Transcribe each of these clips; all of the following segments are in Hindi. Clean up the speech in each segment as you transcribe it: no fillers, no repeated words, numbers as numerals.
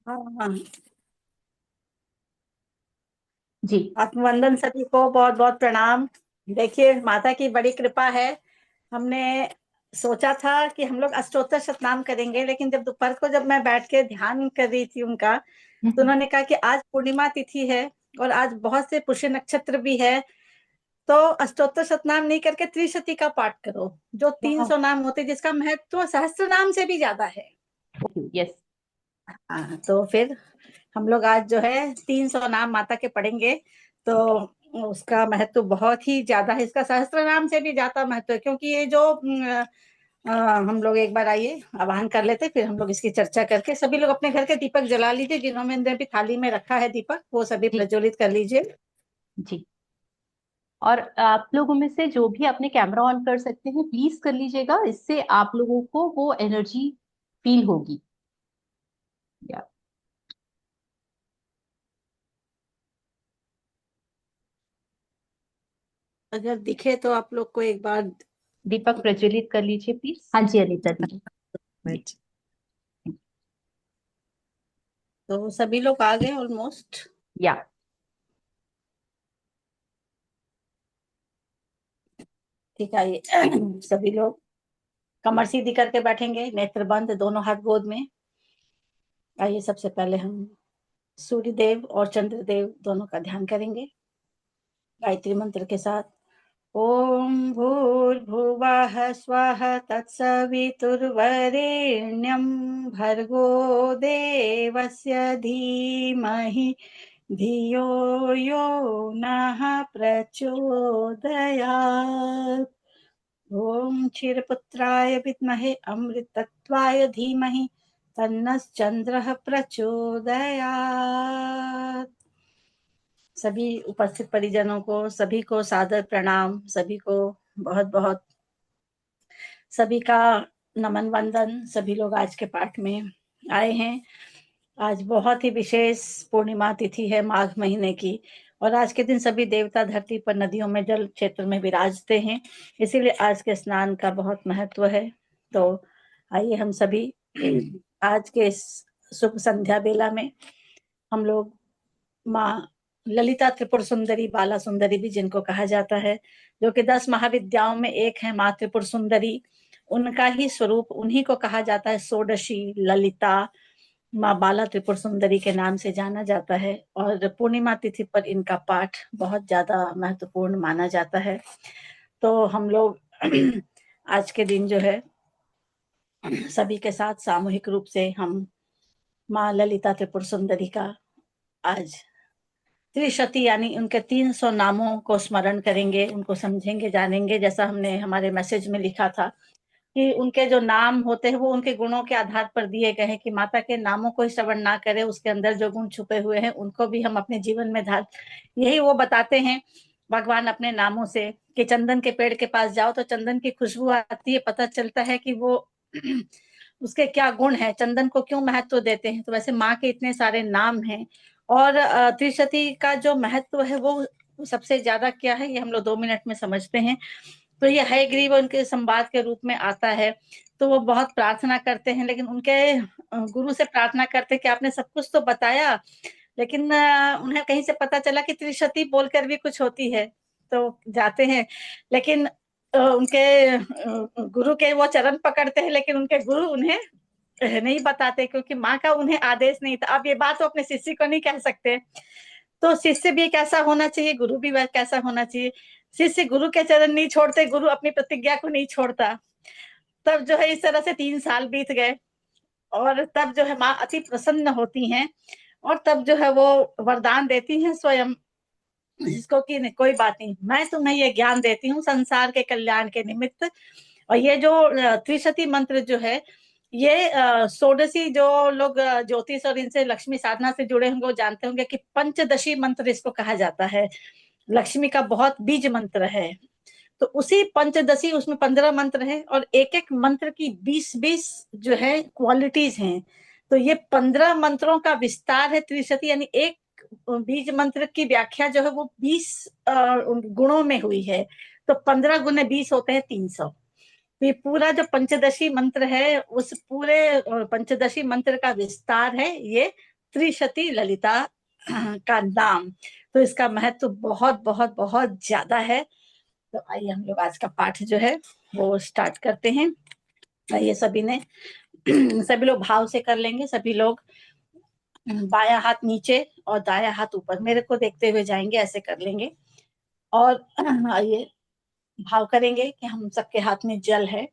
हाँ। जी। आत्मवंदन सभी को बहुत बहुत प्रणाम। देखिए, माता की बड़ी कृपा है। हमने सोचा था कि हम लोग अष्टोत्तर शतनाम करेंगे, लेकिन जब दोपहर को जब मैं बैठ के ध्यान कर रही थी उनका, तो हम्म। उन्होंने कहा कि आज पूर्णिमा तिथि है और आज बहुत से पुष्य नक्षत्र भी है, तो अष्टोत्तर शतनाम नहीं करके त्रिशती का पाठ करो, जो वाह। 300 नाम होते, जिसका महत्व सहस्त्र नाम से भी ज्यादा है। यस। हाँ, तो फिर हम लोग आज जो है 300 नाम माता के पढ़ेंगे। तो उसका महत्व बहुत ही ज्यादा है, इसका सहस्त्र नाम से भी ज्यादा महत्व है, क्योंकि ये जो हम लोग एक बार आइए आवाहन कर लेते, फिर हम लोग इसकी चर्चा करके सभी लोग अपने घर के दीपक जला लीजिए, जिन्होंने भी थाली में रखा है दीपक वो सभी जी। प्रज्वलित कर लीजिए। जी। और आप लोगों में से जो भी अपने कैमरा ऑन कर सकते हैं प्लीज कर लीजिएगा, इससे आप लोगों को वो एनर्जी फील होगी। या अगर दिखे तो आप लोग को एक बार। दीपक प्रज्वलित कर लीजिए प्लीज। हाँ जी अनीता दी। जी। तो सभी लोग आ गए ऑलमोस्ट। या ठीक है, आइए सभी लोग कमर सीधी करके बैठेंगे, नेत्र बंद, दोनों हाथ गोद में। आइए, सबसे पहले हम सूर्य देव और चंद्र देव दोनों का ध्यान करेंगे गायत्री मंत्र के साथ। ओम भूर्भुवः स्वः तत्सवितुर्वरेण्यं भर्गो देवस्य धीमहि धियो यो नः प्रचोदयात्। ओम क्षीरपुत्राय विद्महे अमृतत्वाय धीमहि तन्नश्चंद्रः प्रचोदयात्। सभी उपस्थित परिजनों को, सभी को सादर प्रणाम, सभी को बहुत बहुत, सभी का नमन वंदन। सभी लोग आज के पाठ में आए हैं। आज बहुत ही विशेष पूर्णिमा तिथि है माघ महीने की, और आज के दिन सभी देवता धरती पर नदियों में जल क्षेत्र में विराजते हैं, इसीलिए आज के स्नान का बहुत महत्व है। तो आइए हम सभी आज के इस शुभ संध्या बेला में हम लोग माँ ललिता त्रिपुर सुंदरी, बाला सुंदरी भी जिनको कहा जाता है, जो कि 10 महाविद्याओं में एक है माँ त्रिपुर सुंदरी, उनका ही स्वरूप, उन्हीं को कहा जाता है षोडशी ललिता, माँ बाला त्रिपुर सुंदरी के नाम से जाना जाता है। और पूर्णिमा तिथि पर इनका पाठ बहुत ज्यादा महत्वपूर्ण माना जाता है। तो हम लोग आज के दिन जो है सभी के साथ सामूहिक रूप से हम माँ ललिता त्रिपुर सुंदरी का आज त्रिशती यानी उनके 300 नामों को स्मरण करेंगे, उनको समझेंगे, जानेंगे, जैसा हमने हमारे मैसेज में लिखा था कि उनके जो नाम होते हैं वो उनके गुणों के आधार पर दिए गए हैं, कि माता के नामों को ही श्रवण ना करें, उसके अंदर जो गुण छुपे हुए हैं उनको भी हम अपने जीवन में धार, यही वो बताते हैं भगवान अपने नामों से, कि चंदन के पेड़ के पास जाओ तो चंदन की खुशबू आती है, पता चलता है कि वो उसके क्या गुण है, चंदन को क्यों महत्व देते हैं। तो वैसे माँ के इतने सारे नाम हैं, और त्रिशती का जो महत्व है वो सबसे ज्यादा क्या है, ये हम लोग 2 मिनट में समझते हैं। तो ये हयग्रीव उनके संवाद के रूप में आता है। तो वो बहुत प्रार्थना करते हैं, लेकिन उनके गुरु से प्रार्थना करते हैं कि आपने सब कुछ तो बताया, लेकिन उन्हें कहीं से पता चला कि त्रिशती बोलकर भी कुछ होती है। तो जाते हैं, लेकिन उनके गुरु के वो चरण पकड़ते हैं, लेकिन उनके गुरु उन्हें नहीं बताते, क्योंकि माँ का उन्हें आदेश नहीं था। अब ये बात वो अपने शिष्य को नहीं कह सकते, तो शिष्य भी कैसा होना चाहिए, गुरु भी कैसा होना चाहिए। शिष्य गुरु के चरण नहीं छोड़ते, गुरु अपनी प्रतिज्ञा को नहीं छोड़ता। तब जो है इस तरह से 3 साल बीत गए, और तब जो है माँ अति प्रसन्न होती हैं, और तब जो है वो वरदान देती हैं स्वयं, जिसको कि कोई बात नहीं, मैं तुम्हें ये ज्ञान देती हूँ संसार के कल्याण के निमित्त। और ये जो त्रिशती मंत्र जो है, ये षोडशी, जो लोग ज्योतिष और इनसे लक्ष्मी साधना से जुड़े होंगे वो जानते होंगे कि पंचदशी मंत्र इसको कहा जाता है, लक्ष्मी का बहुत बीज मंत्र है। तो उसी पंचदशी, उसमें 15 मंत्र है, और एक एक मंत्र की 20-20 जो है क्वालिटीज हैं। तो ये 15 मंत्रों का विस्तार है त्रिशती, यानी एक बीज मंत्र की व्याख्या जो है वो 20 गुणों में हुई है। तो 15 गुने 20 होते हैं 300। तो ये पूरा जो पंचदशी मंत्र है, उस पूरे पंचदशी मंत्र का विस्तार है ये त्रिशती ललिता का नाम। तो इसका महत्व बहुत बहुत बहुत ज्यादा है। तो आइए हम लोग आज का पाठ जो है वो स्टार्ट करते हैं। आइए सभी ने सभी लोग भाव से कर लेंगे। सभी लोग बायां हाथ नीचे और दायां हाथ ऊपर मेरे को देखते हुए जाएंगे, ऐसे कर लेंगे। और आइए भाव करेंगे कि हम सबके हाथ में जल है।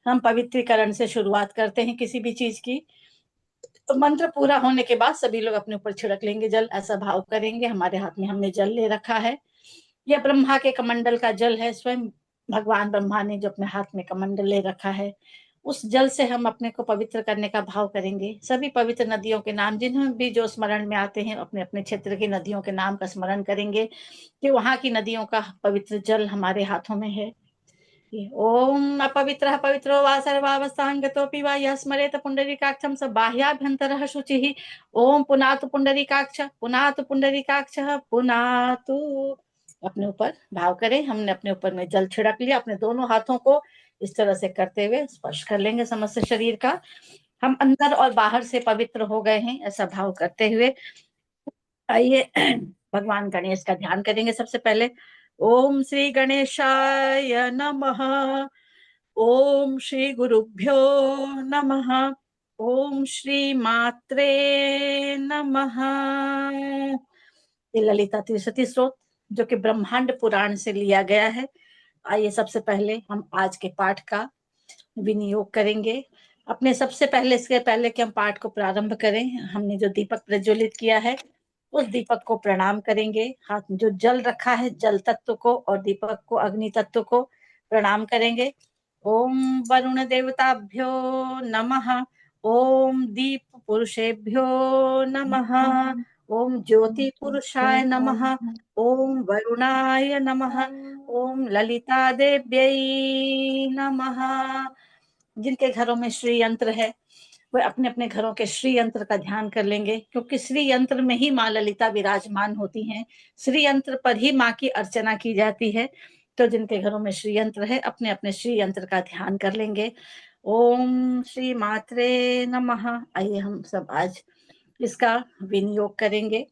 हम पवित्रीकरण से शुरुआत करते हैं किसी भी चीज की। तो मंत्र पूरा होने के बाद सभी लोग अपने ऊपर छिड़क लेंगे जल, ऐसा भाव करेंगे। हमारे हाथ में हमने जल ले रखा है। यह ब्रह्मा के कमंडल का जल है। स्वयं भगवान ब्रह्मा ने जो अपने हाथ में कमंडल ले रखा है, उस जल से हम अपने को पवित्र करने का भाव करेंगे। सभी पवित्र नदियों के नाम जिन्हें भी जो स्मरण में आते हैं, अपने अपने क्षेत्र की नदियों के नाम का स्मरण करेंगे कि वहां की नदियों का पवित्र जल हमारे हाथों में है। ओम अपवित्रः पवित्रो वा सर्वावस्थांगतोऽपि वा यः स्मरेत पुंडरीकाक्षं स बाह्याभ्यन्तरः शुचिः। ओम पुनातु पुंडरीकाक्ष, पुनातु पुंडरीकाक्षः, पुनातु। अपने ऊपर भाव करें। हमने अपने ऊपर में जल छिड़क लिया। अपने दोनों हाथों को इस तरह से करते हुए स्पर्श कर लेंगे समस्त शरीर का। हम अंदर और बाहर से पवित्र हो गए हैं, ऐसा भाव करते हुए आइए भगवान गणेश का ध्यान करेंगे। सबसे पहले ओम श्री गणेशाय नमः। ओम श्री गुरुभ्यो नमः। ओम श्री मात्रे नमः। ये ललिता त्रिशती स्तोत्र जो कि ब्रह्मांड पुराण से लिया गया है। आइए सबसे पहले हम आज के पाठ का विनियोग करेंगे। अपने सबसे पहले, इसके पहले कि हम पाठ को प्रारंभ करें, हमने जो दीपक प्रज्वलित किया है उस दीपक को प्रणाम करेंगे। हाथ में जो जल रखा है, जल तत्व को और दीपक को, अग्नि तत्व को प्रणाम करेंगे। ओम वरुण देवताभ्यो नमः। ओम दीप पुरुषेभ्यो नमः। ओम ज्योति पुरुषाय नमः। ओम वरुणाय नमः। ओम ललिता देव्यै नमः। जिनके घरों में श्री यंत्र है वे अपने अपने घरों के श्री यंत्र का ध्यान कर लेंगे, क्योंकि श्री यंत्र में ही माँ ललिता विराजमान होती हैं। श्री यंत्र पर ही माँ की अर्चना की जाती है। तो जिनके घरों में श्री यंत्र है अपने अपने श्री यंत्र का ध्यान कर लेंगे। ओम श्री मात्रे नमः। आइए हम सब आज इसका विनियोग करेंगे।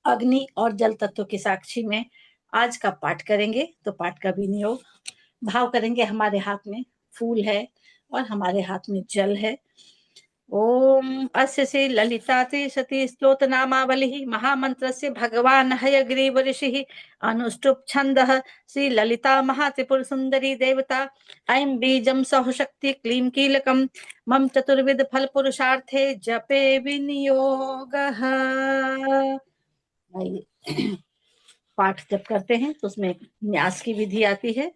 अग्नि और जल तत्व की साक्षी में आज का पाठ करेंगे। तो पाठ का विनियोग भाव करेंगे। हमारे हाथ में फूल है और हमारे हाथ में जल है। ओम अस्य श्री ललिता त्रिशती स्तोत्र नामावली महामंत्रस्य भगवान हयग्रीव ऋषि अनुष्टुप छंदः श्री ललिता महात्रिपुर सुंदरी देवता ऐं बीजम सह शक्ति क्लीं कीलकम मम चतुर्विध फल पुरुषार्थे जपे विनियोगः। पाठ जब करते हैं तो उसमें न्यास की विधि आती है।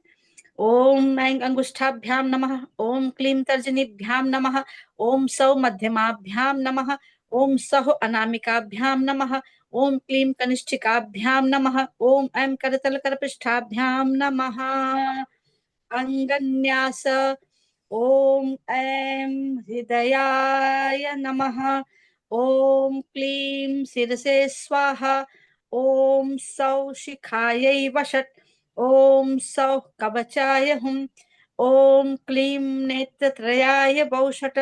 ओम ऐं अंगुष्ठाभ्याम नमः। ओम क्लीं तर्जनीभ्याम नमः। ओम सौ मध्यमाभ्याम नमः। ओम सह अनामिकाभ्याम नमः। ओम क्लीं कनिष्ठिकाभ्याम नमः। ओम ऐं करतल करपृष्ठाभ्याम नमः। अंगन्यास। ओम ऐं हृदयाय नमः। ओम क्लीं शिरसे स्वाहा। ओम सौ शिखायै वषट्। ओम सौ कवचाय हुम। ओम क्लीं नेत्रत्रयाय वौषट।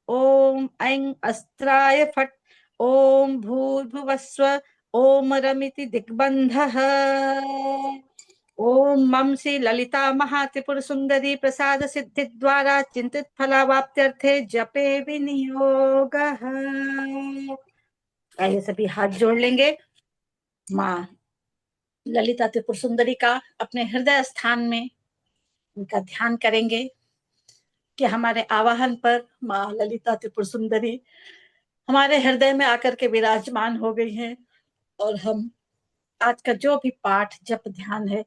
ओम ऐं अस्त्राय फट्। ओम भूर्भुवस्व। ओम रमिति दिग्बन्धः। ओम मम श्री ललिता महात्रिपुर सुंदरी प्रसाद सिद्धि द्वारा चिंतित फलावाप्त्यर्थे जपे विनियोगः। आइए सभी हाथ जोड़ लेंगे। माँ ललिता त्रिपुर सुंदरी का अपने हृदय स्थान में उनका ध्यान करेंगे कि हमारे आवाहन पर माँ ललिता त्रिपुर सुंदरी हमारे हृदय में आकर के विराजमान हो गई हैं। और हम आज का जो भी पाठ जप ध्यान है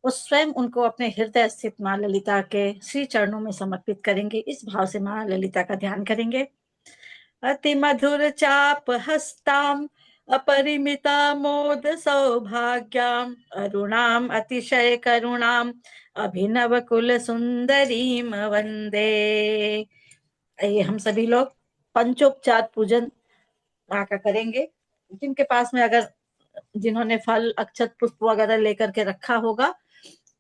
वो स्वयं उनको अपने हृदय स्थित माँ ललिता के श्री चरणों में समर्पित करेंगे। इस भाव से माँ ललिता का ध्यान करेंगे। अति मधुर चाप हस्ताम अपरिमिता मोद सौभाग्याम अरुणाम अतिशय करुणाम अभिनव कुल सुंदरीम वंदे। ये हम सभी लोग पंचोपचार पूजन माँ का करेंगे। जिनके पास में अगर जिन्होंने फल अक्षत पुष्प वगैरह लेकर के रखा होगा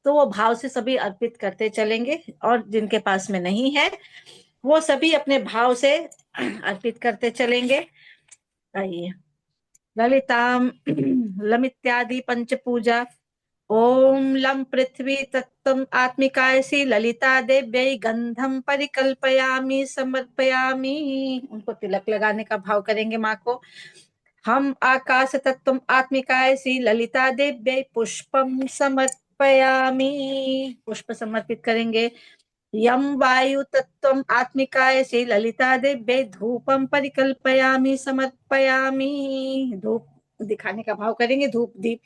तो वो भाव से सभी अर्पित करते चलेंगे, और जिनके पास में नहीं है वो सभी अपने भाव से अर्पित करते चलेंगे। आइए, ललिताम लमित्यादि पंचपूजा। ओम लम पृथ्वी तत्त्वम आत्मिकाय श्री ललिता देव्यै गंधम परिकल्पयामि समर्पयामि। उनको तिलक लगाने का भाव करेंगे माँ को। हम आकाश तत्त्वम आत्मिकाय श्री ललिता देव्यै पुष्पम समर्पयामि। पुष्प समर्पित करेंगे। यम वायु तत्त्वम आत्मिकाय श्री ललिता देव्यै धूपम परिकल्पयामि समर्पयामि। धूप दिखाने का भाव करेंगे, धूप दीप।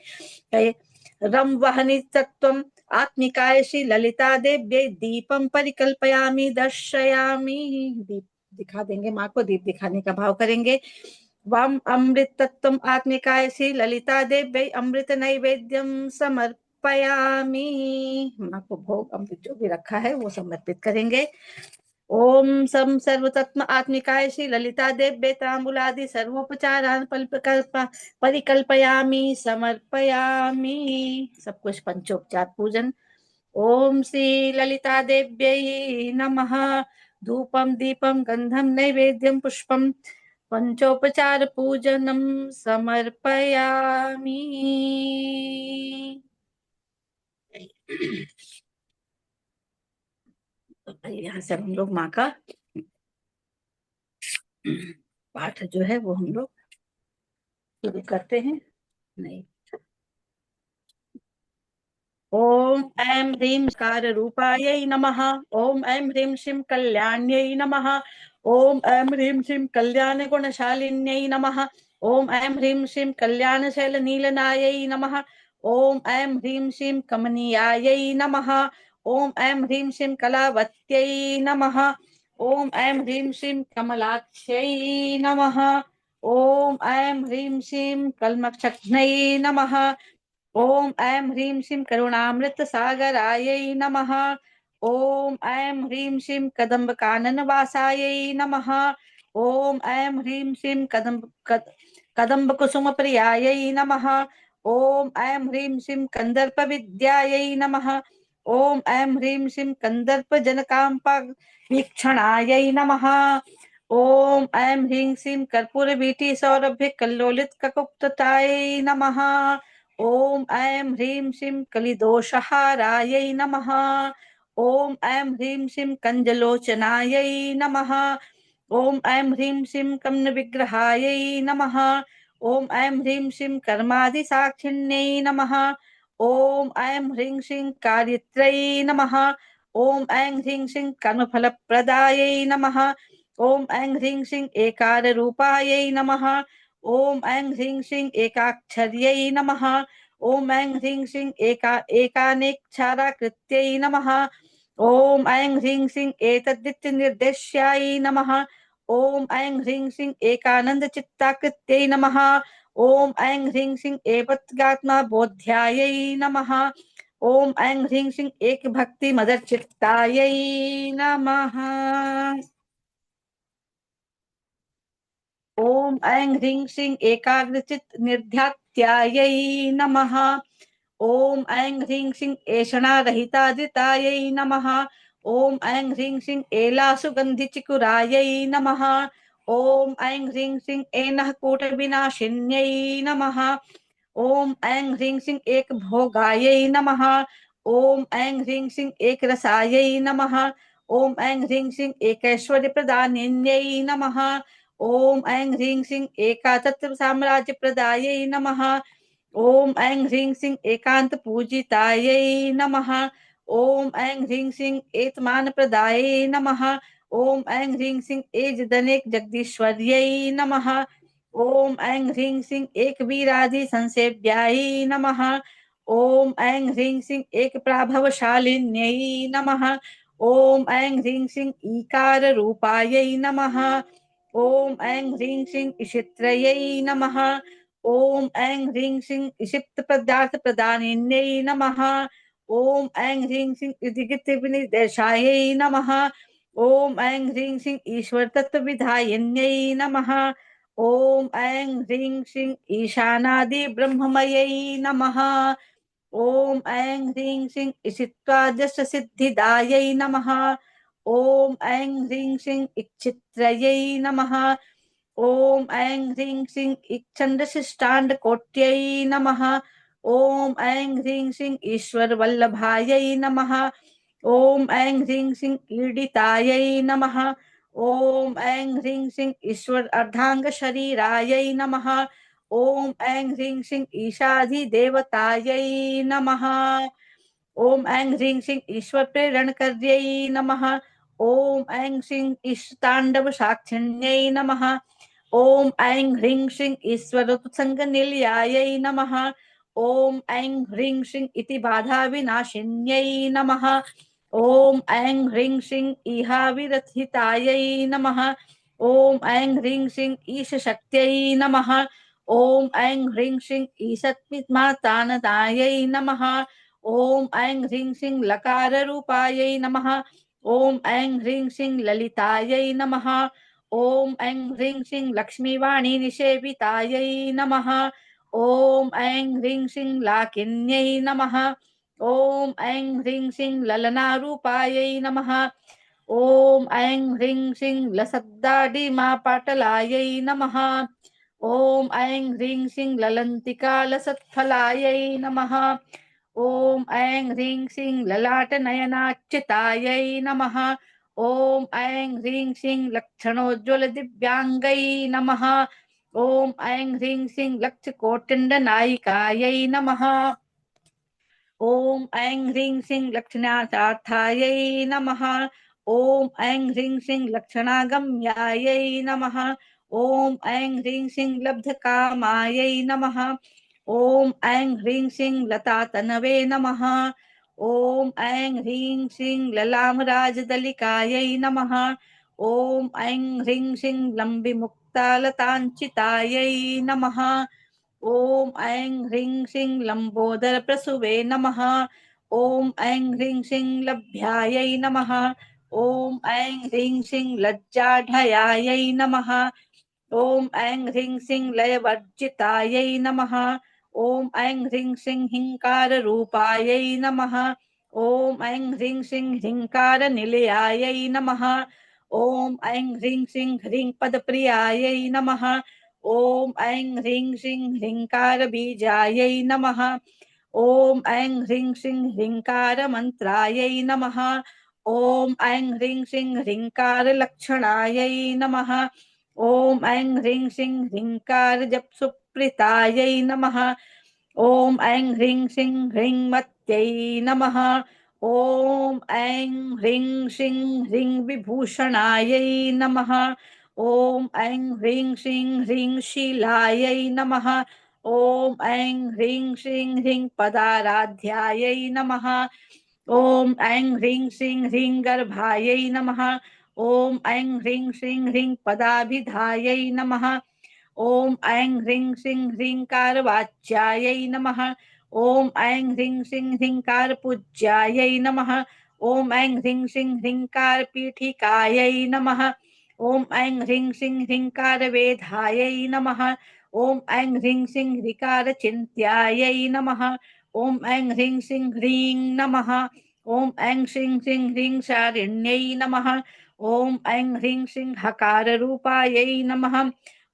रम वहनी तत्त्वम आत्मिकाय श्री ललिता देव्यै दीपम परिकल्पयामि दर्शयामि। दीप दिखा देंगे माँ को, दीप दिखाने का भाव करेंगे। वाम अमृत तत्त्वम आत्मिकाय श्री ललिता देव्यै अमृत नैवेद्यम समर्पयामि। माँ को भोग अमृत जो भी रखा है वो समर्पित करेंगे। ओम सम सर्वतत्म आत्मिकाय श्री ललिता देव्यै तांबूलादि सर्वोपचारान् परिकल्पयामि समर्पयामि। सब कुछ पंचोपचार पूजन। ओम श्री ललिता देव्यै नमः। धूपम दीपम गंधम नैवेद्यम पुष्पम पंचोपचार पूजनम समर्पयामि। यहाँ से हम लोग माँ का पाठ जो है वो हम लोग शुरू करते हैं। नहीं, ओम ऐं ह्रीं कार रूपायै नमः। ओम ऐं ह्रीं श्रीं कल्याण्यै नमः। ओम ऐं ह्रीं श्रीं कल्याण गुणशालिन्यै नमः। ओम ऐं ह्रीं श्रीं कल्याणशैल नीलनायै नमः। ओम ऐं ह्रीं श्रीं कमनीयायै नमः। ओम ऐं ह्रीं श्रीं कलावत्यै नमः। ओम ऐं ह्रीं श्रीं कमलाक्षै नमः। ओम ऐं ह्रीं श्रीं कल्मषघ्नै नमः। ओम ऐं ह्रीं श्रीं करुणामृत सागरायै नमः। ओम ऐं ह्रीं श्रीं कदम्ब कानन वासायै नमः। ओम ऐं ह्रीं श्रीं कदम्ब कुसुम प्रियायै नमः। ओम ऐं ह्रीं श्रीं कंदर्प विद्यायै नमः। ओम ऐं ह्रीं श्रीं कंदर्प जनकांप वीक्षणायै नमः। ओम ऐं ह्रीं श्रीं कर्पूर वीटी सौरभ्य कल्लोलित ककुप्ततायै नमः। ओम ऐं ह्रीं श्रीं कलिदोषहारायै नमः। ओम ऐं ह्रीं श्रीं कंजलोचनायै नमः। ओम ऐं ह्रीं श्रीं कम्न विग्रहायै नमः। ओम ऐं ह्रीं श्रीं कर्मादिसाक्षिण्यै नमः। ओम ऐं ह्रीं श्रीं कारित्र्यै नमः। ओम ऐं ह्रीं श्रीं कर्मफलप्रदायै नमः। ओम ऐं ह्रीं श्रीं एकार रूपायै नमः। ओम ऐं ह्रीं श्रीं एकाक्षर्यै नमः। ओम ऐं ह्रीं श्रीं एकानेक्षाराकृत्यै नमः। ओम ऐं ह्रीं श्रीं एतद्दित्य निर्देश्यायै नमः। ओम ऐं ह्रीं श्रीं एकानंद चित्ताकृत्यै नमः। ओम ऐं ह्रीं श्रीं एपत्गात्मा बोध्यायै नमः। ओम ऐं ह्रीं श्रीं एक भक्ति मदर चित्तायै नमः। ओम ऐं ह्रीं श्रीं एकाग्रचित निर्ध्यात्यायै नमः। ओम ऐं ह्रीं श्रीं एषणारहितादितायै नमः। ओम ऐं ह्रीं श्रीं एलासुगन्धिचिकुरायै नमः। ओम ऐं ह्रीं श्रीं एनः कूटविनाशिन्यै नमः। ओम ऐं ह्रीं श्रीं एक भोगायै नमः। ओम ऐं ह्रीं श्रीं एक रसायै नमः। ओम ऐं ह्रीं श्रीं एकैश्वर्यप्रदानिन्यै नमः। ओम ऐं ह्रीं श्रीं एकातत्व साम्राज्य प्रदायै नमः। ओम ऐं ह्रीं श्रीं एकांत पूजितायै नमः। ओम ऐं ह्रीं श्रीं एतमान प्रदायै नमः। ओम ऐं ह्रीं श्रीं एजदनेक जगदीश्वर्यै नमः। ओम ऐं ह्रीं श्रीं एक वीरादि संसेव्यायै नमः। ओम ऐं ह्रीं श्रीं एक प्राभवशालिन्यै नमः। ओम ऐं ह्रीं श्रीं ईकार रूपायै नमः। ओम ऐं ह्रीं श्रीं इशित्रयै नमः। ओम ऐं ह्रीं श्रीं इषिप्त पदार्थ प्रदानिन्यै नमः। ओम ऐं ह्रीं श्रीं इदिगित विनिर्देशायै नमः। ओम ऐं ह्रीं श्रीं ईश्वर तत्व विधायिन्यै नमः। ओम ऐं ह्रीं श्रीं ईशानादि ब्रह्ममयै नमः। ओम ऐं ह्रीं श्रीं इषित्वादश सिद्धिदायै नमः। ओम ऐं ह्रीं श्रीं इच्छित्रयै नमः। ॐ ऐं ह्रीं श्रीं छन्दसिष्टाण्डकोट्यै नमः। ॐ ऐं ह्रीं श्रीं ईश्वरवल्लभायै नमः। ॐ ऐं ह्रीं श्रीं ईडितायै नमः। ॐ ऐं ह्रीं श्रीं ईश्वर अर्धांगशरीरायै नमः। ॐ ऐं ह्रीं श्रीं ईशाधिदेवतायै नमः। ॐ ऐं ह्रीं श्रीं ईश्वर प्रेरणकर्यै नमः। ॐ ऐं श्रीं ईशताण्डवसाक्षिण्यै नमः। ॐ ऐं ह्रीं श्रीं ईश्वरोत्सङ्गनिलयायै नमः। ॐ ऐं ह्रीं श्रीं इति बाधाविनाशिन्यै नमः। ॐ ऐं ह्रीं श्रीं इहाविरथितायै नमः। ॐ ऐं ह्रीं श्रीं ईशशक्त्यै नमः। ॐ ऐं ह्रीं श्रीं ईशत्मिमातानदायै नमः। ॐ ऐं ह्रीं श्रीं लकाररूपायै नमः। ॐ ऐं ह्रीं श्रीं ललितायै नमः। ॐ ऐं ह्रीं श्रीं लक्ष्मीवाणी निषेवितायै नमः। ॐ ऐं ह्रीं श्रीं लाकिन्यै नमः। ॐ ऐं ह्रीं श्रीं ललनारूपायै नमः। ॐ ऐं ह्रीं श्रीं लसद्दाडिमापाटलायै नमः। ॐ ऐं ह्रीं श्रीं ललन्तिकालसत्फलायै नमः। ॐ ऐं ह्रीं श्रीं ललाटनयनाच्युतायै नमः। ॐ ऐं ह्रीं श्रीं लक्षणोज्ज्वलदिव्याङ्गै नमः। ॐ ऐं ह्रीं श्रीं लक्षकोटिण्डनायिकायै नमः। ॐ ऐं ह्रीं श्रीं लक्षणाचार्थायै नमः। ॐ ऐं ह्रीं श्रीं लक्षणागम्यायै नमः। ॐ ऐं ह्रीं श्रीं लब्धकामायै नमः। ॐ ऐं ह्रीं श्रीं लतातनवे नमः। ॐ ऐं ह्रीं श्रीं ललामराजदलिकायै नमः। ॐ ऐं ह्रीं श्रीं लम्बिमुक्तालताञ्चितायै नमः। ॐ ऐं ह्रीं श्रीं लम्बोदरप्रसुवे नमः। ॐ ऐं ह्रीं श्रीं लभ्यायै नमः। ॐ ऐं ह्रीं श्रीं लज्जाढयायै नमः। ॐ ऐं ह्रीं श्रीं लयवर्जितायै नमः। ॐ ऐं ह्रीं श्रीं ह्रीङ्काररूपायै नमः। ॐ ऐं ह्रीं श्रीं ह्रीङ्कारनिलयायै नमः। ॐ ऐं ह्रीं श्रीं ह्रीङ्पदप्रियायै नमः। ॐ ऐं ह्रीं श्रीं ह्रीङ्कारबीजायै नमः। ॐ ऐं ह्रीं श्रीं ह्रीङ्कारमन्त्रायै नमः। ॐ ऐं ह्रीं श्रीं ह्रीङ्कारलक्षणायै नमः। ॐ ऐं ह्रीं श्रीं ह्रीङ्कारजपसुप्रीतायै नमः। ॐ ऐं ह्रीं श्रीं ह्रीङ्मत्यै नमः। ॐ ऐं ह्रीं श्रीं ह्रीं विभूषणायै नमः। ॐ ऐं ह्रीं श्रीं ह्रीं शीलायै नमः। ॐ ऐं ह्रीं श्रीं ह्रीं पदाराध्यायै नमः। ॐ ऐं ह्रीं श्रीं ह्रीं गर्भायै नमः। ॐ ऐं ह्रीं श्रीं ह्रीं पदाभिधायै नमः। ॐ ऐं ह्रीं श्रीं ह्रीङ्कारवाच्यायै नमः। ॐ ऐं ह्रीं श्रीं ह्रीङ्कारपूज्यायै नमः। ॐ ऐं ह्रीं श्रीं ह्रीङ्कारपीठिकायै नमः। ॐ ऐं ह्रीं श्रीं ह्रीङ्कारवेधायै नमः। ॐ ऐं ह्रीं श्रीं ह्रीकारचिन्त्यायै नमः। ॐ ऐं ह्रीं श्रीं ह्रीं नमः। ॐ ऐं श्रीं श्रीं ह्रीं शारिण्यै नमः। ॐ ऐं ह्रीं श्रीं हकाररूपायै नमः।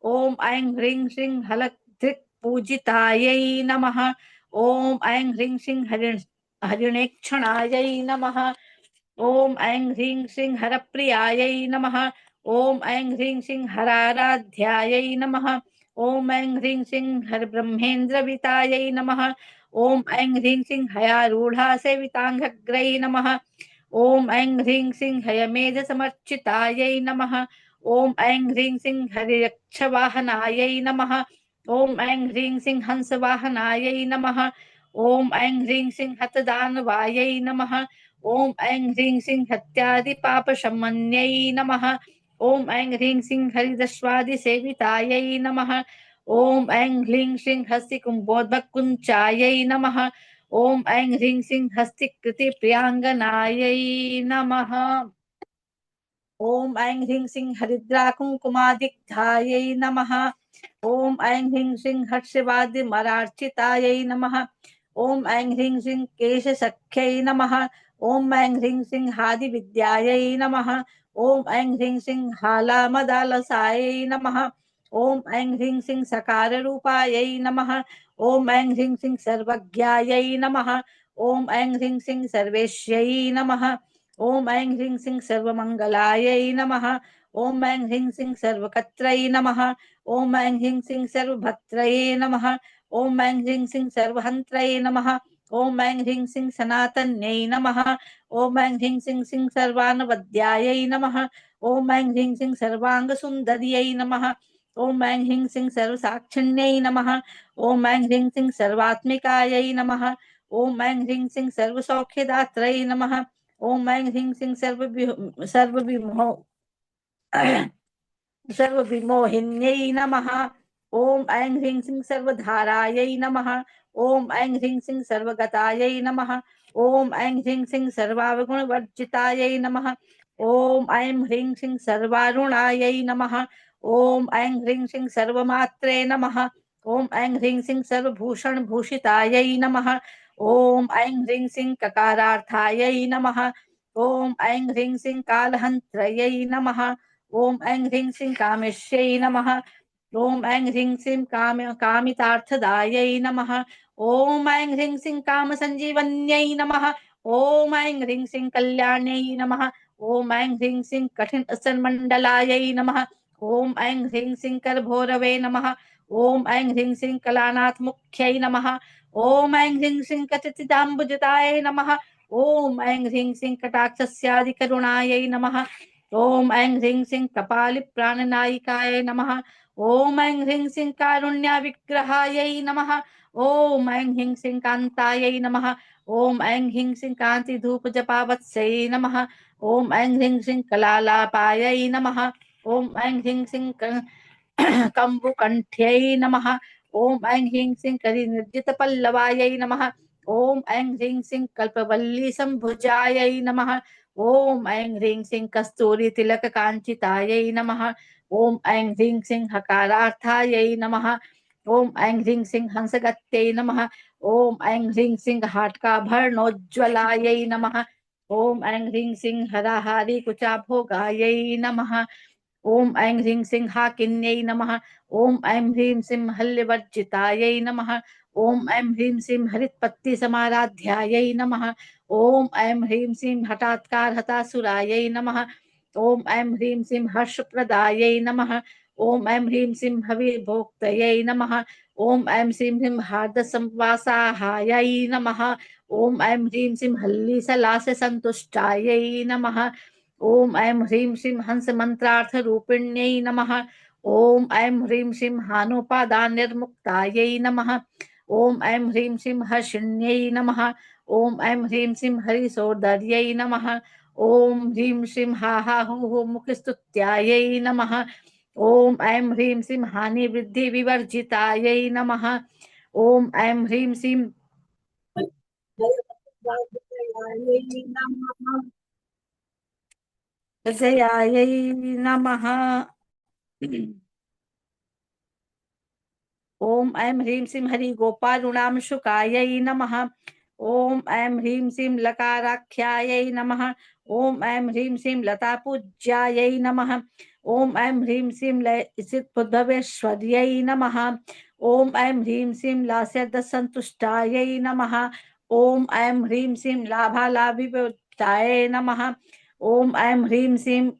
ॐ ऐं ह्रीं श्रीं हलधृक्पूजितायै नमः। ॐ ऐं ह्रीं श्रीं हरिणेक्षणायै नमः। ॐ ऐं ह्रीं श्रीं हरप्रियायै नमः। ॐ ऐं ह्रीं श्रीं हराराध्यायै नमः। ॐ ऐं ह्रीं श्रीं हरब्रह्मेन्द्रवितायै नमः। ॐ ऐं ह्रीं श्रीं हयारूढासेविताङ्घ्रै नमः। ॐ ऐं ह्रीं श्रीं हयमेधसमर्चितायै नमः। ॐ ऐं ह्रीं श्रीं हरियक्षवाहनायै नमः। ॐ ऐं ह्रीं श्रीं हंसवाहनायै नमः। ॐ ऐं ह्रीं श्रीं हतदानवायै नमः। ॐ ऐं ह्रीं श्रीं हत्यादिपापशमन्यै नमः। ॐ ऐं ह्रीं श्रीं हरिदस्वादिसेवितायै नमः। ॐ ऐं ह्रीं श्रीं हस्तिकुम्भोद्भकुञ्चायै नमः। ॐ ऐं ह्रीं श्रीं हस्तिकृतिप्रियाङ्गनायै नमः। ॐ ऐं ह्रीं श्रीं हरिद्राकुङ्कुमादिग्धायै नमः। ॐ ऐं ह्रीं श्रीं हर्षवादिमरार्चितायै नमः। ॐ ऐं ह्रीं श्रीं केशसख्यै नमः। ॐ ऐं ह्रीं श्रीं हादिविद्यायै नमः। ॐ ऐं ह्रीं श्रीं हालामदालसायै नमः। ओम ऐं ह्रीं श्रीं सकार रूपायै नमः। ओम ऐं ह्रीं श्रीं सर्वज्ञायै नमः। ओम ऐं ह्रीं श्रीं सर्वेश्यै नमः। ओम ऐं ह्रीं श्रीं सर्वमङ्गलायै नमः। ओम ऐं ह्रीं श्रीं सर्वकर्त्रै नमः। ओम ऐं ह्रीं श्रीं सर्वभद्रये नमः। ओम ऐं ह्रीं श्रीं सर्वहन्त्रये नमः। ओम ऐं ह्रीं श्रीं सनातन्यै नमः। ओम ऐं ह्रीं श्रीं श्रीं सर्वानवद्यायै नमः। ओम ऐं ह्रीं श्रीं सर्वाङ्गसुन्दर्यै नमः। ओम ऐं ह्रीं श्रीं सर्वसाक्षिण्यै नमः। ओम ऐं ह्रीं श्रीं सर्वात्मिकायै नमः। ओम ऐं ह्रीं श्रीं सर्वसौख्यदात्रै नमः। ओम ऐं ह्रीं श्रीं सर्वविमोह सर्वविमोहिन्यै नमः। ओम ऐं ह्रीं श्रीं सर्वधारायै नमः। ओम ऐं ह्रीं श्रीं सर्वगतायै नमः। ओम ऐं ह्रीं श्रीं सर्वावगुणवर्जितायै नमः। ओम ऐं ह्रीं श्रीं सर्वारुणायै नमः। ओम ऐं ह्रीं श्रीं सर्वमात्रे नमः। ओम ऐं ह्रीं श्रीं सर्वभूषणभूषितायै नमः। ओम ऐं ह्रीं श्रीं ककारार्थायै नमः। ओम ऐं ह्रीं श्रीं कालहन्त्रयै नमः। ओम ऐं ह्रीं श्रीं कामेश्यै नमः। ओम ऐं ह्रीं श्रीं कामितार्थदायै नमः। ओम ऐं ह्रीं श्रीं कामसञ्जीवन्यै नमः। ओम ऐं ह्रीं श्रीं कल्याण्यै नमः। ओम ऐं ह्रीं श्रीं कठिनसन्मण्डलायै नमः। ओम ऐं ह्रीं श्रीं करभोरवे नमः। ओम ऐं ह्रीं श्रीं कलानाथमुख्यै नमः। ओम ऐं ह्रीं श्रीं कचचिदाम्बुजतायै नमः। ओम ऐं ह्रीं श्रीं कटाक्षस्यादिकरुणायै नमः। ओम ऐं ह्रीं श्रीं कपालिप्राणनायिकायै नमः। ओम ऐं ह्रीं श्रीं कारुण्याविग्रहायै नमः। ओम ऐं ह्रीं श्रीं कान्तायै नमः। ओम ऐं ह्रीं श्रीं कान्तिधूपजपावत्स्यै नमः। ओम ऐं ह्रीं श्रीं कलालापायै नमः। ओम ऐं ह्रीं श्रीं कम्बुकण्ठ्यै नमः। ओम ऐं ह्रीं श्रीं करिनिर्जितपल्लवायै नमः। ओम ऐं ह्रीं श्रीं कल्पवल्लीसम्भुजायै नमः। ओम ऐं ह्रीं श्रीं कस्तूरीतिलककाञ्चितायै नमः। ओम ऐं ह्रीं श्रीं हकारार्थायै नमः। ओम ऐं ह्रीं श्रीं हंसगत्यै नमः। ओम ऐं ह्रीं श्रीं हाटकाभरणोज्ज्वलायै नमः। ओम ऐं ह्रीं श्रीं हराहारी कुचाभोगायै नमः। ओम ऐं ह्रीं श्रीं हाकिन्यै नमः। ओम ऐं ह्रीं श्रीं हल्यवर्जितायै नमः। ओम ऐं ह्रीं श्रीं हरित्पत्तिसमाराध्यायै नमः। ओम ऐं ह्रीं श्रीं हठात्कारहतासुरायै नमः। ओम ऐं ह्रीं श्रीं हर्षप्रदायै नमः। ओम ऐं ह्रीं श्रीं हविर्भोक्तयै नमः। ओम ऐं श्रीं ह्रीं हार्दसंवासाहायै नमः। ओम ऐं ह्रीं श्रीं हल्लीसलाससन्तुष्टायै नमः। ओम ऐं ह्रीं श्रीं हंसमन्त्रार्थरूपिण्यै नमः। ओम ऐं ह्रीं श्रीं हानोपादाननिर्मुक्तायै नमः। ओम ऐं ह्रीं श्रीं हर्षिण्यै नमः। ओम ऐं ह्रीं श्रीं हरिसोदर्यै नमः। ओम ह्रीं श्रीं हा हा हु मुखस्तुत्यायै नमः। ओम ऐं ह्रीं श्रीं हानिवृद्धिविवर्जितायै नमः। ओम ऐं ह्रीं श्रीं जयायै नमः। ओम ऐं ह्रीं श्रीं हरिगोपालुणांशुकायै नमः। ओम ऐं ह्रीं श्रीं लकाराख्यायै नमः। ओम ऐं ह्रीं श्रीं लतापूज्यायै नमः। ओम ऐं ह्रीं श्रीं लयसिद्बुद्धवेश्वर्यै नमः। ओम ऐं ह्रीं श्रीं लास्यदसन्तुष्टायै नमः। ओम ऐं ह्रीं श्रीं लाभालाभिवृत्तायै नमः। ओम ऐं ह्रीं श्रीं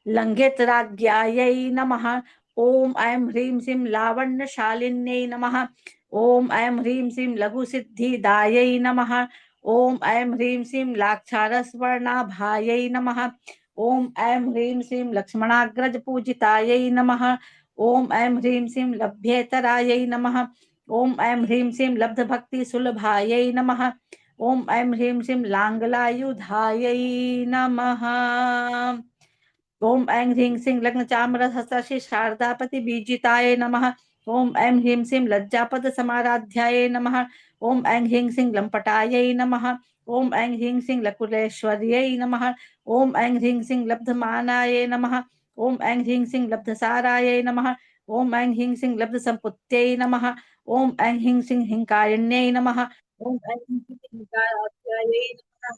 लङ्घितराज्ञायै नमः। ओम ऐं ह्रीं श्रीं लावण्यशालिन्यै नमः। ओम ऐं ह्रीं श्रीं लघुसिद्धिदायै नमः। ओम ऐं ह्रीं श्रीं लाक्षारसवर्णाभायै नमः। ओम ऐं ह्रीं श्रीं लक्ष्मणाग्रजपूजितायै नमः। ओम ऐं ह्रीं श्रीं लभ्येतरायै नमः। ओम ऐं ह्रीं श्रीं लब्धभक्तिसुलभायै नमः। ओम ऐं ह्रीं श्रीं लाङ्गलायुधायै नमः। ओम ऐं ह्रीं श्रीं लग्नचामरहस्ताक्षी शारदापति बीजिताय नमः। ओम ऐं ह्रीं श्रीं लज्जापदसमाराध्याय नमः। ओम ऐं ह्रीं श्रीं लम्पटायै नमः। ओम ऐं ह्रीं श्रीं लकुलेश्वर्यै नमः। ओम ऐं ह्रीं श्रीं लब्धमानाय नमः। ओम ऐं ह्रीं श्रीं लब्धसाराय नमः। ओम ऐं ह्रीं श्रीं लब्धसम्पुत्यै नमः। ओम ऐं ह्रीं श्रीं हिंकारिण्यै नमः। ओम ऐं ह्रीं श्रीं हिंकाराध्यायै नमः।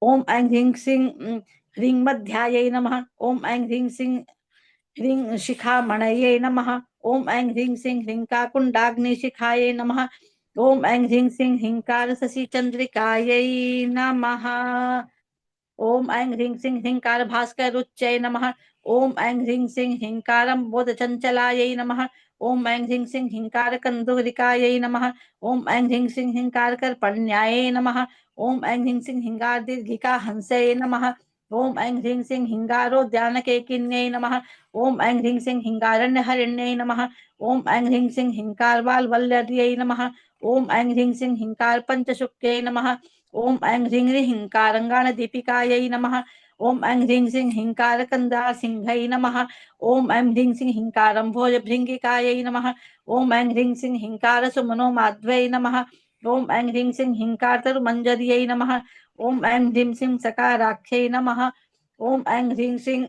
ओम ऐं ह्रीं श्रीं ह्रीं मध्यायै नमः। ॐ ऐं ह्रीं सिं ह्रीं शिखामणये नमः। ॐ ऐं ह्रीं सिं ह्रीङ्काकुण्डाग्निशिखायै नमः। ॐ ऐं ह्रीं सिं ह्रीङ्कारशशिचन्द्रिकायै नमः। ॐ ऐं ह्रीं सिं ह्रीङ्कार भास्करुच्चै नमः। ॐ ऐं ह्रीं सिं ह्रीङ्कारं बोधचञ्चलायै नमः। ॐ ऐं ह्रीं सिं ह्रीङ्कारकन्दुरिकायै नमः। ॐ ऐं ह्रीं सिं ह्रीङ्कारकर्पण्यायै नमः। ॐ ऐं ह्रीं सिं ह्रीङ्कारदीर्घिकाहंसै नमः। ॐ ऐं ह्रीं सिं ह्रीङ्कारोद्यानकेकिन्यै नमः। ॐ ऐं ह्रीं सिं ह्रीङ्कारण्यहरिण्यै नमः। ॐ ऐं ह्रीं सिं ह्रीङ्कारवाल्वल्लर्यै नमः। ॐ ऐं ह्रीं सिं ह्रीङ्कारपञ्चशुक्यै नमः। ॐ ऐं ह्रीं ह्रीङ्कारङ्गाणदीपिकायै नमः। ॐ ऐं ह्रीं सिं ह्रीङ्कारकन्दासिंहै नमः। ॐ ऐं ह्रीं सिं ह्रीङ्कारम्भोजभृङ्गिकायै नमः। ॐ ऐं ह्रीं सिं ह्रीङ्कारसुमनोमाध्वै नमः। ॐ ऐं ह्रीं सिं ह्रीङ्कारतरुमञ्जर्यै नमः। ॐ ऐं ह्रीं सिं सकाराख्यै नमः। ॐ ऐं ह्रीं सिं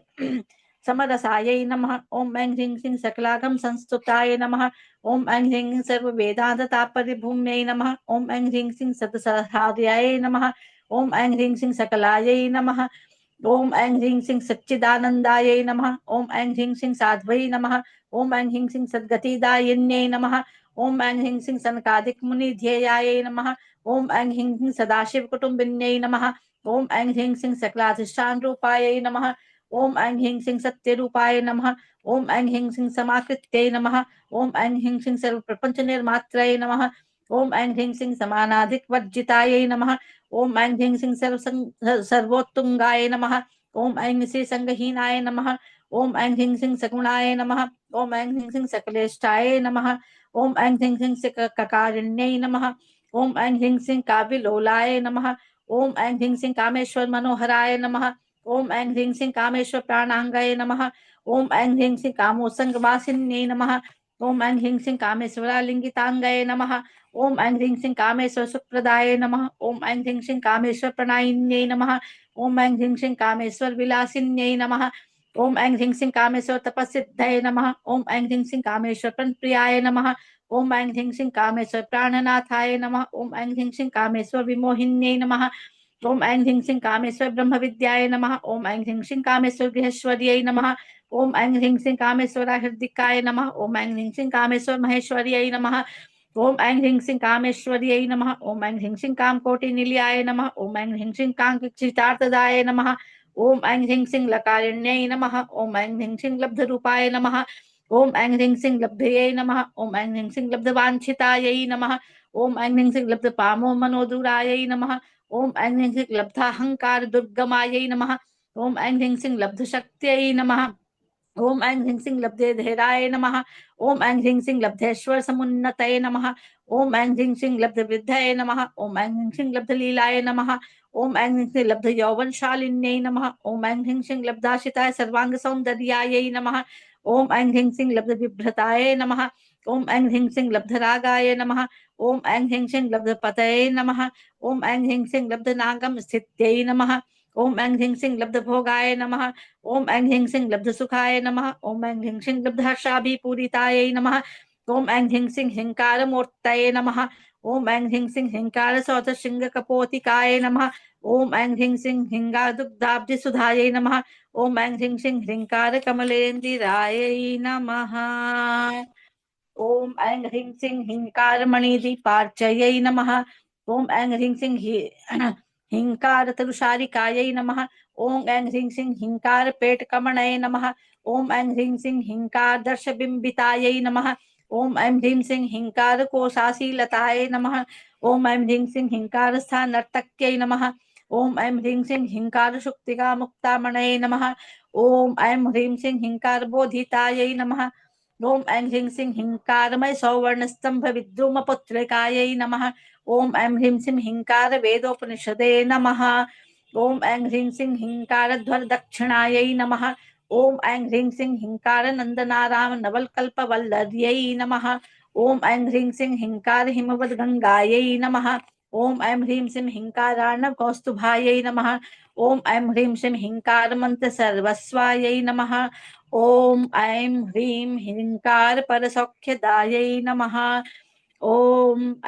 समरसायै नमः। ॐ ऐं ह्रीं सिं सकलागम संस्तुताय नमः। ॐ ऐं ह्रीं सर्ववेदान्ततात्पर्यभूम्यै नमः। ॐ ऐं ह्रीं सिं सतसहार्यायै नमः। ॐ ऐं ह्रीं सिं सकलायै नमः। ॐ ऐं ह्रीं सिं सच्चिदानन्दायै नमः। ॐ ऐं ह्रीं सिं साध्वै नमः। ॐ ऐं ह्रीं सिं सद्गतिदायिन्यै नमः। ॐ ऐं ह्रीं सिं सनकादिकमुनिध्येयायै नमः। ॐ ऐं ह्रीं सिं सदाशिवकुटुम्बिन्यै नमः। ॐ ऐं ह्रीं सिं सकलाधिष्ठानरूपायै नमः। ॐ ऐं ह्रीं सिं सत्यरूपाय नमः। ॐ ऐं ह्रीं सिं समाकृत्यै नमः। ॐ ऐं ह्रीं सिं सर्वप्रपञ्चनिर्मात्रै नमः। ॐ ऐं ह्रीं सिं समानाधिकवर्जितायै नमः। ॐ ऐं ह्रीं सिं सर्वोत्तुङ्गाय नमः। ॐ ऐं श्री संगहीनाय नमः। ॐ ऐं ह्रीं सिं सगुणाय नमः। ॐ ऐं ह्रीं सिं सकलेष्ठाय नमः। ॐ ऐं ह्रीं सिं ककारिण्यै नमः। ॐ ऐं ह्रीं सिं काव्यलोलाय नमः। ॐ ऐं ह्रीं सिं कामेश्वर मनोहराय नमः। ॐ ऐं ह्रीं सिं कामेश्वर प्राणाङ्गाय नमः। ॐ ऐं ह्रीं सिं कामोत्सङ्गवासिन्यै नमः। ॐ ऐं ह्रीं सिं कामेश्वरालिङ्गिताङ्गाय नमः। ॐ ऐं ह्रीं सिं कामेश्वर सुप्रदाय नमः। ॐ ऐं ह्रीं सिं कामेश्वर प्रणायिन्यै नमः। ॐ ऐं ह्रीं सिं कामेश्वर विलासिन्यै नमः। ॐ ऐं ह्रीं सिं कामेश्वर तपस्सिद्धये नमः। ॐ ऐं ह्रीं सिं कामेश्वर प्रणप्रियाय नमः। ॐ ऐं ह्रीं सिं कामेश्वर प्राणनाथाय नमः। ॐ ऐं ह्रीं सिं कामेश्वर विमोहिन्यै नमः। ॐ ऐं ह्रीं सिं कामेश्वर ब्रह्मविद्याय नमः। ॐ ऐं ह्रीं सिं कामेश्वर गृहेश्वर्यै नमः। ॐ ऐं ह्रीं सिं कामेश्वर हृदिकाय नमः। ॐ ऐं ह्रीं सिं कामेश्वर महेश्वर्यै नमः। ॐ ऐं ह्रीं सिं कामेश्वर्यै नमः। ॐ ऐं ह्रीं सिं कामकोटिनिलयाय नमः। ॐ ऐं ह्रीं सिं काङ्क्षितार्थदाय नमः। ॐ ऐं ह्रीं सिं लकारिण्यै नमः। ॐ ऐं ह्रीं सिं लब्धरूपाय नमः। ॐ ऐं ह्रीं सिं लब्धये नमः। ॐ ऐं ह्रीं सिं लब्धवाञ्छितायै नमः। ॐ ऐं ह्रीं सिं लब्धपामो मनोदूरायै नमः। ॐ ऐं ह्रीं सिं लब्धाहङ्कार दुर्गमायै नमः। ॐ ऐं ह्रीं सिं लब्धशक्त्यै नमः। ॐ ऐं ह्रीं सिं लब्धे धैर्याय नमः। ॐ ऐं ह्रीं सिं लब्धेश्वर समुन्नतये नमः। ॐ ऐं ह्रीं सिं लब्धवृद्धये नमः। ॐ ऐं ह्रीं सिं लब्धलीलाय नमः। ॐ ऐं ह्रीं सिं लब्धयौवनशालिन्यै नमः। ॐ ऐं ह्रीं सिं लब्धाशिताय सर्वाङ्गसौन्दर्यायै नमः। ॐ ऐं ह्रीं सिं लब्धबिभ्रताय नमः। ॐ ऐं ह्रीं सिं लब्धरागाय नमः। ॐ ऐं ह्रीं सिं लब्धपतये नमः। ॐ ऐं ह्रीं सिं लब्धनागम स्थित्यै नमः। ॐ ऐं ह्रीं सिं लब्धभोगाय नमः। ॐ ऐं ह्रीं सिं लब्धसुखाय नमः। ॐ ऐं ह्रीं सिं लब्धहर्षाभिपूरितायै नमः। ॐ ऐं ह्रीं सिं ह्रीङ्कारमूर्तये नमः। ॐ ऐं ह्रीं सिं ह्रीङ्कारसौतशृङ्गकपोतिकाय नमः। ॐ ऐं ह्रीं सिं ह्रीङ्गारदुग्धाब्धिसुधायै नमः। ॐ ऐं ह्रीं सिं ह्रीङ्कारकमलेन्दिरायै नमः। ॐ ऐं ह्रीं सिं ह्रीङ्कारमणिदीपार्चयै नमः। ॐ ऐं ह्रीं सिं ह्रीङ्कारतरुशारिकायै नमः। ॐ ऐं ह्रीं सिं ह्रीङ्कारपेटकमणये नमः। ॐ ऐं ह्रीं सिं ह्रीङ्कारदर्शबिम्बितायै नमः। ॐ ऐं ह्रीं सिं ह्रीङ्कारकोशासीलतायै नमः। ॐ ऐं ह्रीं सिं ह्रीङ्कारस्थानर्तक्यै नमः। ॐ ऐं ह्रीं सिं ह्रीङ्कारशुक्तिकामुक्तामणये नमः। ॐ ऐं ह्रीं सिं ह्रीङ्कारबोधितायै नमः। ॐ ऐं ह्रीं सिं ह्रीङ्कारमय सौवर्णस्तम्भ विद्रुमपुत्रिकायै नमः। ॐ ऐं ह्रीं सिं ह्रीङ्कारवेदोपनिषदे नमः। ॐ ऐं ह्रीं सिं ह्रीङ्कारध्वरदक्षिणायै नमः। ॐ ऐं ह्रीं सिं ह्रीङ्कारनन्दनाराम नवलकल्पवल्लर्यै नमः। ॐ ऐं ह्रीं सिं ह्रीङ्कारहिमवद्गङ्गायै नमः। ॐ ऐं ह्रीं सिं ह्रीङ्कारार्णवकौस्तुभायै नमः। ॐ ऐं ह्रीं सिं ह्रीङ्कारमन्त्रसर्वस्वायै नमः। ॐ ऐं ह्रीं ह्रीङ्कारपरसौख्यदायै नमः। ॐ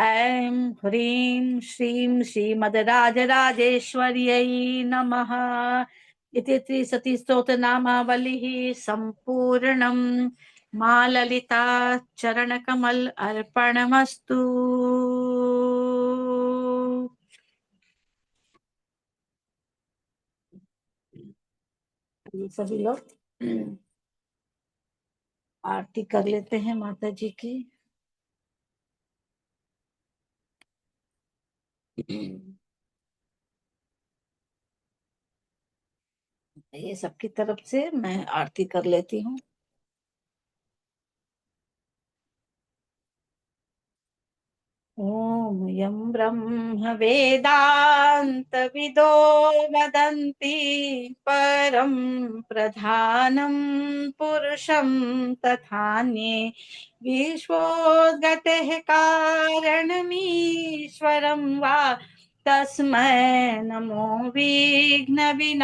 ऐं ह्रीं श्रीं श्रीमद्राजराजेश्वर्यै नमः। इति त्रिसती स्तोत्रनामावलिः सम्पूर्णम्। मां ललिता चरणकमल अर्पणमस्तु। ये सभी लोग आरती कर लेते हैं माता जी की। ये सबकी तरफ से मैं आरती कर लेती हूँ। ॐ यं ब्रह्म वेदांत विदो वदन्ति परं प्रधानं पुरुषं तथान्ये विश्वोद्गतेः कारणमीश्वरं वा तस्मै नमो विघ्नविनाशनाय।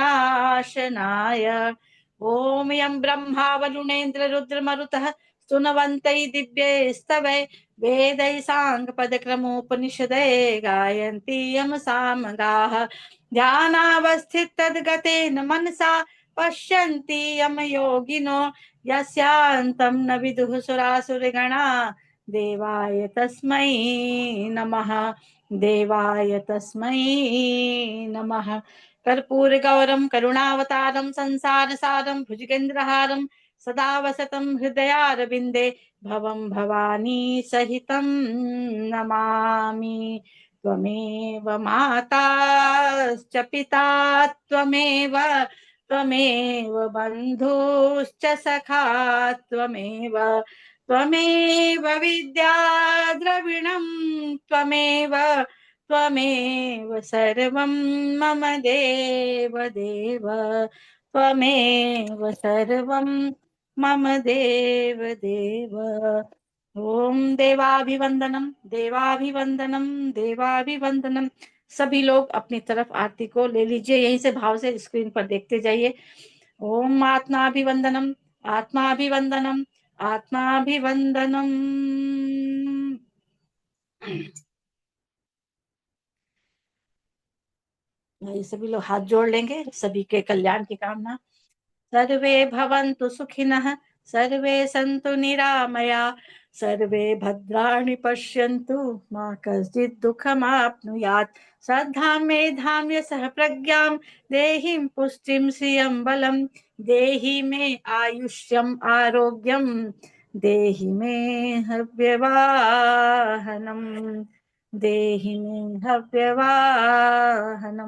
ॐ यं ब्रह्मा वरुणेन्द्र रुद्रमरुतः स्तुवन्तै दिव्यैस्तवै वेदै साङ्गपदक्रमोपनिषदे गायन्ति यं सामगाः। ध्यानावस्थितद्गतेन मनसा पश्यन्ति यं योगिनो यस्यान्तं न विदुः सुरासुरगणा। देवाय तस्मै नमः। देवाय तस्मै नमः। कर्पूरगौरं करुणावतारं संसारसारं भुजगेन्द्रहारं सदा वसतं हृदयारविन्दे भवं भवानी सहितं नमामि। त्वमेव माताश्च पिता त्वमेव त्वमेव बन्धुश्च सखा त्वमेव त्वमेव विद्या द्रविणं त्वमेव त्वमेव सर्वं मम देव देव त्वमेव सर्वं मम देव देव। ओम देवाभिवंदनम देवाभिवंदनम देवाभिवंदनम। सभी लोग अपनी तरफ आरती को ले लीजिए, यहीं से भाव से स्क्रीन पर देखते जाइए। ओम आत्माभिवंदनम आत्माभिवंदनम आत्माभिवंदनम। ये सभी लोग हाथ जोड़ लेंगे, सभी के कल्याण की कामना। सर्वे भवन्तु सुखिनः सर्वे सन्तु निरामया सर्वे भद्राणि पश्यन्तु मा कश्चित् दुःखमाप्नुयात्। श्रद्धां मेधां यशः प्रज्ञां देहिं पुष्टिं श्रियं बलं देहि मे आयुष्यम् आरोग्यं देहि मे हव्यवाहनम् देहि मे हव्यवाहनम्।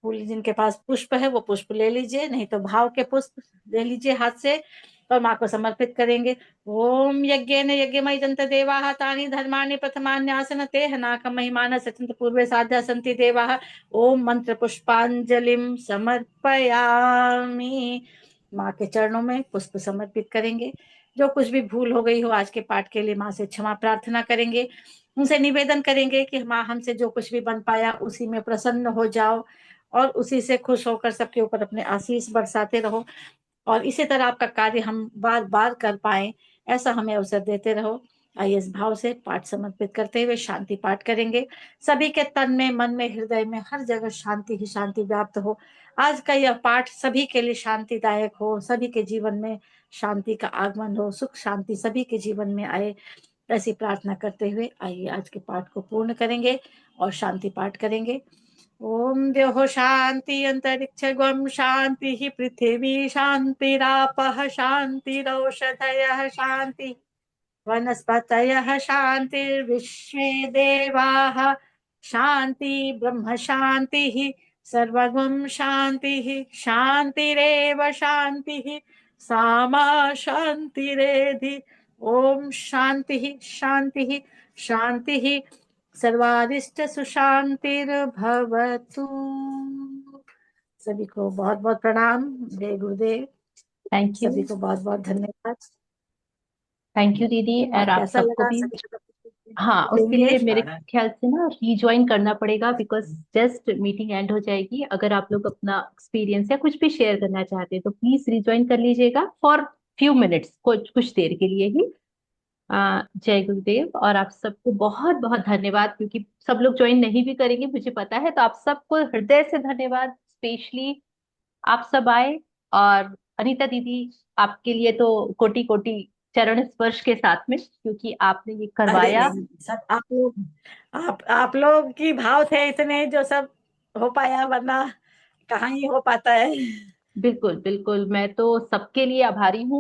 फूल जिनके पास पुष्प है वो पुष्प ले लीजिए, नहीं तो भाव के पुष्प ले लीजिए हाथ से और माँ को समर्पित करेंगे। ओम यज्ञेन यज्ञमय जंत देवाः तानि धर्माणि प्रथमान्यासन ते नाकं महिमान सचन्त पूर्वे साध्या सन्ति देवाः। ओम मंत्र पुष्पांजलिम समर्पयामि। माँ के चरणों में पुष्प समर्पित करेंगे। जो कुछ भी भूल हो गई हो आज के पाठ के लिए माँ से क्षमा प्रार्थना करेंगे। उनसे निवेदन करेंगे कि माँ हमसे जो कुछ भी बन पाया उसी में प्रसन्न हो जाओ और उसी से खुश होकर सबके ऊपर अपने आशीष बरसाते रहो और इसी तरह आपका कार्य हम बार बार कर पाए, ऐसा हमें अवसर देते रहो। आइए इस भाव से पाठ समर्पित करते हुए शांति पाठ करेंगे। सभी के तन में मन में हृदय में हर जगह शांति ही शांति व्याप्त हो। आज का यह पाठ सभी के लिए शांतिदायक हो, सभी के जीवन में शांति का आगमन हो, सुख शांति सभी के जीवन में आए, ऐसी प्रार्थना करते हुए आइए आज के पाठ को पूर्ण करेंगे और शांति पाठ करेंगे। ओम द्योः शांति अंतरिक्षगम शांति पृथिवी शांतिरापः शांतिरौषधयः शांति वनस्पतयः शांतिर्विश्वे देवाः शांति ब्रह्म शांतिः सर्वगुण शांतिः शांतिरेव शांतिः सामा शांतिरेधि। ओम शांतिः शांतिः शांतिः सर्वारिष्ट सुशांतिर्भवतु। सभी को बहुत बहुत प्रणाम। जय गुरुदेव। Thank you. सभी को बहुत बहुत धन्यवाद। थैंक यू दीदी। और आप कैसा सबको लगा भी। सभी को हाँ, उसके देंगे। लिए मेरे ख्याल से ना रीज्वाइन करना पड़ेगा, बिकॉज जस्ट मीटिंग एंड हो जाएगी। अगर आप लोग अपना एक्सपीरियंस या कुछ भी शेयर करना चाहते हैं तो प्लीज रीज्वाइन कर लीजिएगा फॉर फ्यू मिनट्स, कुछ कुछ देर के लिए ही। जय गुरुदेव। और आप सबको बहुत बहुत धन्यवाद, क्योंकि सब लोग ज्वाइन नहीं भी करेंगे मुझे पता है, तो आप सबको हृदय से धन्यवाद। स्पेशली आप सब आए। और अनीता दीदी, आपके लिए तो कोटि कोटि चरण स्पर्श के साथ में, क्योंकि आपने ये अरे करवाया। नहीं, सब आप लोग, आप लोग की भाव थे इतने जो सब हो पाया, वरना कहाँ ही हो पाता है। बिल्कुल बिल्कुल, मैं तो सबके लिए आभारी हूँ।